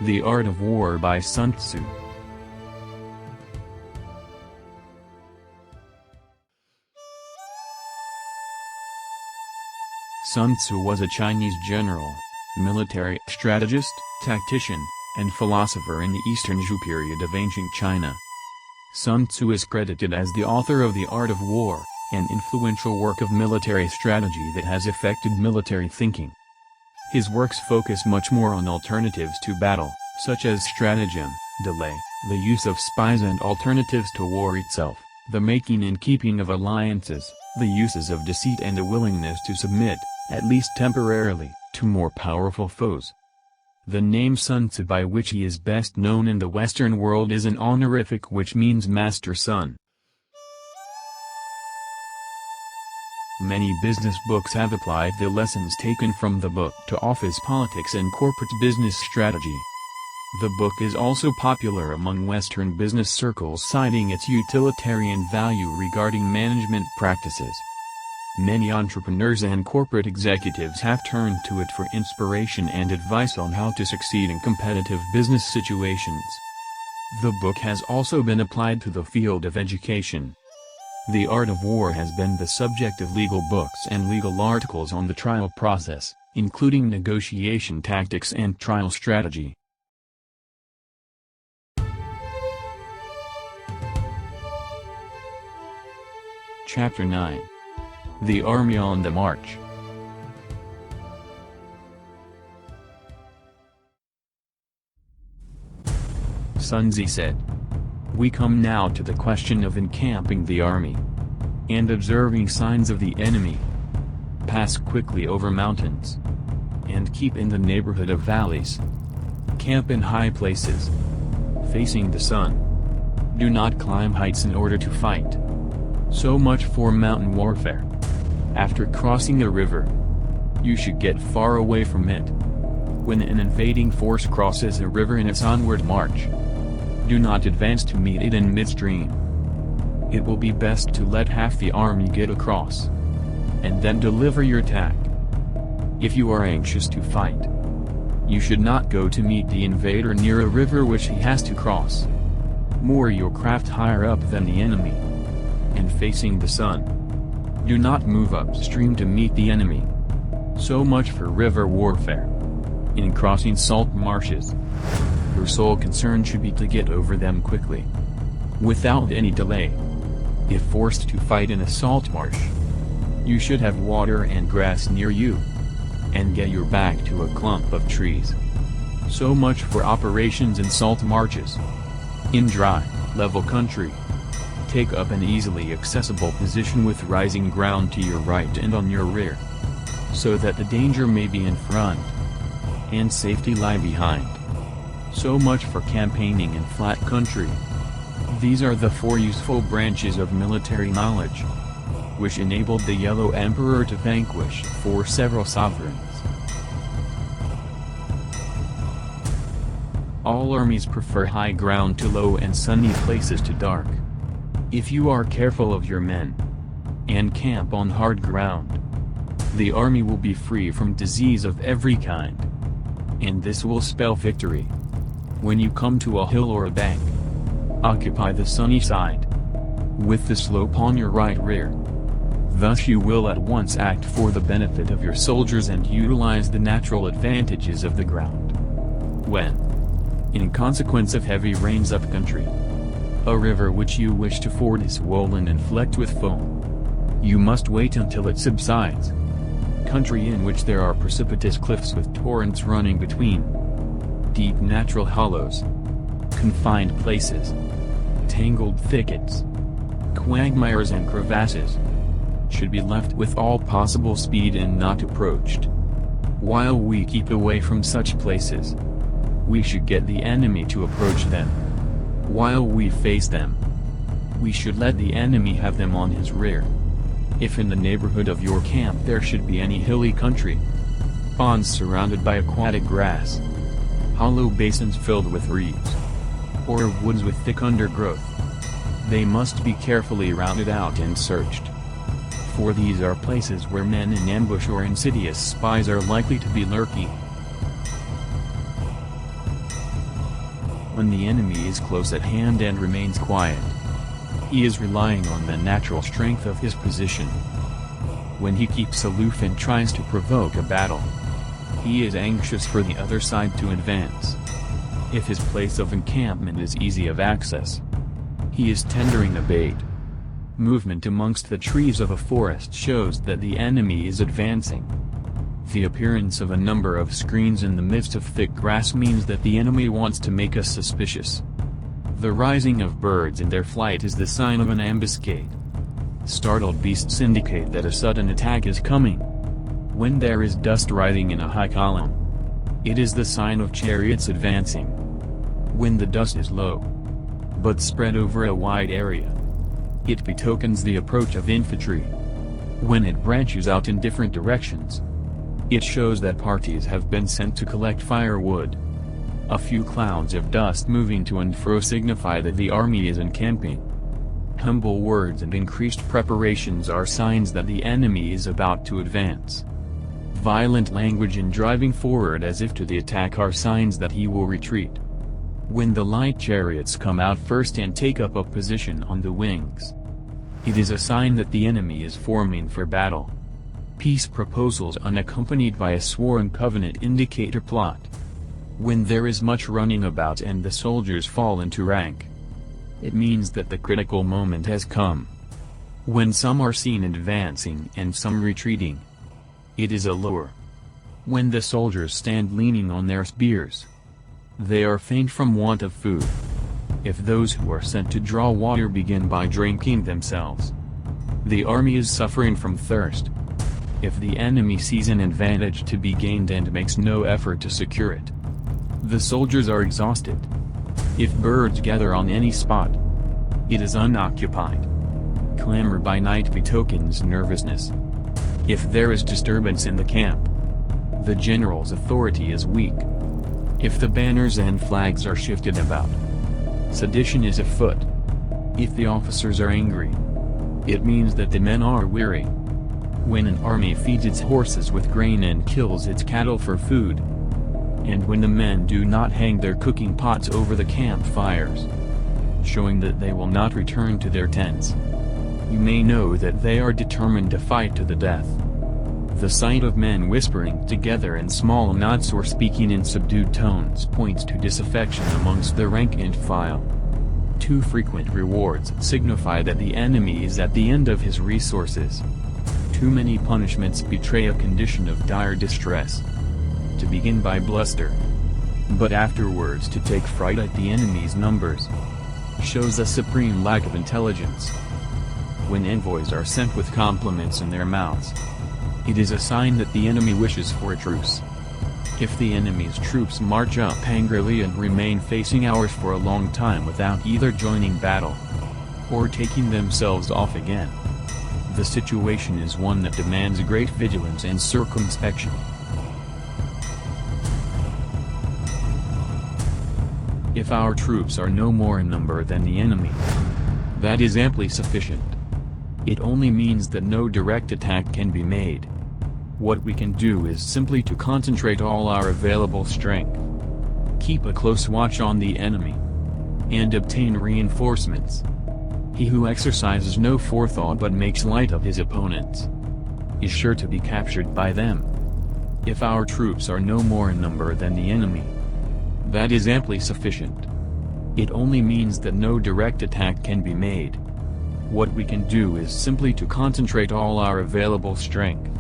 The Art of War by Sun Tzu. Sun Tzu was a Chinese general, military strategist, tactician, and philosopher in the Eastern Zhou period of ancient China. Sun Tzu is credited as the author of The Art of War, an influential work of military strategy that has affected military thinking. His works focus much more on alternatives to battle, such as stratagem, delay, the use of spies and alternatives to war itself, the making and keeping of alliances, the uses of deceit and a willingness to submit, at least temporarily, to more powerful foes. The name Sun Tzu, by which he is best known in the Western world, is an honorific which means master son. Many business books have applied the lessons taken from the book to office politics and corporate business strategy. The book is also popular among Western business circles, citing its utilitarian value regarding management practices. Many entrepreneurs and corporate executives have turned to it for inspiration and advice on how to succeed in competitive business situations. The book has also been applied to the field of education. The Art of War has been the subject of legal books and legal articles on the trial process, including negotiation tactics and trial strategy. Chapter 9. The Army on the March. Sun Tzu said, "We come now to the question of encamping the army and observing signs of the enemy. Pass quickly over mountains and keep in the neighborhood of valleys. Camp in high places, facing the sun. Do not climb heights in order to fight." So much for mountain warfare. After crossing a river, you should get far away from it. When an invading force crosses a river in its onward march, do not advance to meet it in midstream. It will be best to let half the army get across, and then deliver your attack. If you are anxious to fight, you should not go to meet the invader near a river which he has to cross. Moor your craft higher up than the enemy, and facing the sun. Do not move upstream to meet the enemy. So much for river warfare. In crossing salt marshes, your sole concern should be to get over them quickly, without any delay. If forced to fight in a salt marsh, you should have water and grass near you, and get your back to a clump of trees. So much for operations in salt marshes. In dry, level country, take up an easily accessible position with rising ground to your right and on your rear, so that the danger may be in front, and safety lie behind. So much for campaigning in flat country. These are the 4 useful branches of military knowledge, which enabled the Yellow Emperor to vanquish for several sovereigns. All armies prefer high ground to low and sunny places to dark. If you are careful of your men, and camp on hard ground, the army will be free from disease of every kind, and this will spell victory. When you come to a hill or a bank, occupy the sunny side, with the slope on your right rear. Thus you will at once act for the benefit of your soldiers and utilize the natural advantages of the ground. When, in consequence of heavy rains up country, a river which you wish to ford is swollen and flecked with foam, you must wait until it subsides. Country in which there are precipitous cliffs with torrents running between, deep natural hollows, confined places, tangled thickets, quagmires and crevasses, should be left with all possible speed and not approached. While we keep away from such places, we should get the enemy to approach them. While we face them, we should let the enemy have them on his rear. If in the neighborhood of your camp there should be any hilly country, ponds surrounded by aquatic grass, hollow basins filled with reeds, or woods with thick undergrowth, they must be carefully routed out and searched. For these are places where men in ambush or insidious spies are likely to be lurking. when the enemy is close at hand and remains quiet. He is relying on the natural strength of his position. When he keeps aloof and tries to provoke a battle, he is anxious for the other side to advance. If his place of encampment is easy of access, he is tendering a bait. Movement amongst the trees of a forest shows that the enemy is advancing. The appearance of a number of screens in the midst of thick grass means that the enemy wants to make us suspicious. The rising of birds in their flight is the sign of an ambuscade. Startled beasts indicate that a sudden attack is coming. When there is dust rising in a high column, it is the sign of chariots advancing. When the dust is low, but spread over a wide area, it betokens the approach of infantry. When it branches out in different directions, it shows that parties have been sent to collect firewood. A few clouds of dust moving to and fro signify that the army is encamping. Humble words and increased preparations are signs that the enemy is about to advance. Violent language and driving forward as if to the attack are signs that he will retreat. When the light chariots come out first and take up a position on the wings, it is a sign that the enemy is forming for battle. Peace proposals unaccompanied by a sworn covenant indicate a plot. When there is much running about and the soldiers fall into rank, it means that the critical moment has come. When some are seen advancing and some retreating, it is a lure. When the soldiers stand leaning on their spears, they are faint from want of food. If those who are sent to draw water begin by drinking themselves, the army is suffering from thirst. If the enemy sees an advantage to be gained and makes no effort to secure it, the soldiers are exhausted. If birds gather on any spot, it is unoccupied. Clamor by night betokens nervousness. If there is disturbance in the camp, the general's authority is weak. If the banners and flags are shifted about, sedition is afoot. If the officers are angry, it means that the men are weary. When an army feeds its horses with grain and kills its cattle for food, and when the men do not hang their cooking pots over the campfires, showing that they will not return to their tents, you may know that they are determined to fight to the death. The sight of men whispering together in small knots or speaking in subdued tones points to disaffection amongst the rank and file. Too frequent rewards signify that the enemy is at the end of his resources. Too many punishments betray a condition of dire distress. To begin by bluster, but afterwards to take fright at the enemy's numbers, shows a supreme lack of intelligence. When envoys are sent with compliments in their mouths, it is a sign that the enemy wishes for a truce. If the enemy's troops march up angrily and remain facing ours for a long time without either joining battle or taking themselves off again, the situation is one that demands great vigilance and circumspection. If our troops are no more in number than the enemy, that is amply sufficient. It only means that no direct attack can be made. What we can do is simply to concentrate all our available strength, keep a close watch on the enemy, and obtain reinforcements. He who exercises no forethought but makes light of his opponents is sure to be captured by them. If our troops are no more in number than the enemy, that is amply sufficient. It only means that no direct attack can be made. What we can do is simply to concentrate all our available strength,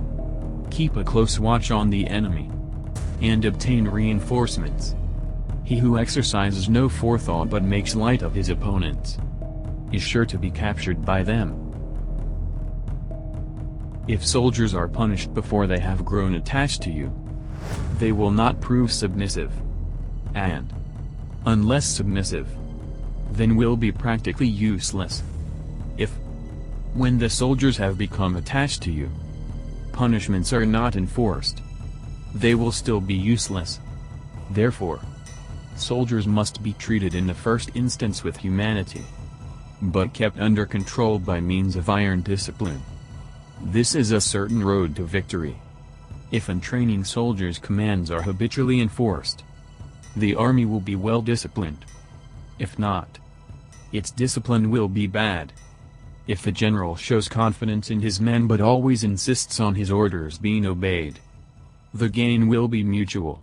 keep a close watch on the enemy, and obtain reinforcements. He who exercises no forethought but makes light of his opponents is sure to be captured by them. If soldiers are punished before they have grown attached to you, they will not prove submissive. And, unless submissive, then will be practically useless. If, when the soldiers have become attached to you, punishments are not enforced, they will still be useless. Therefore, soldiers must be treated in the first instance with humanity, but kept under control by means of iron discipline. This is a certain road to victory. If entraining soldiers' commands are habitually enforced, the army will be well disciplined. If not, its discipline will be bad. If the general shows confidence in his men but always insists on his orders being obeyed, the gain will be mutual.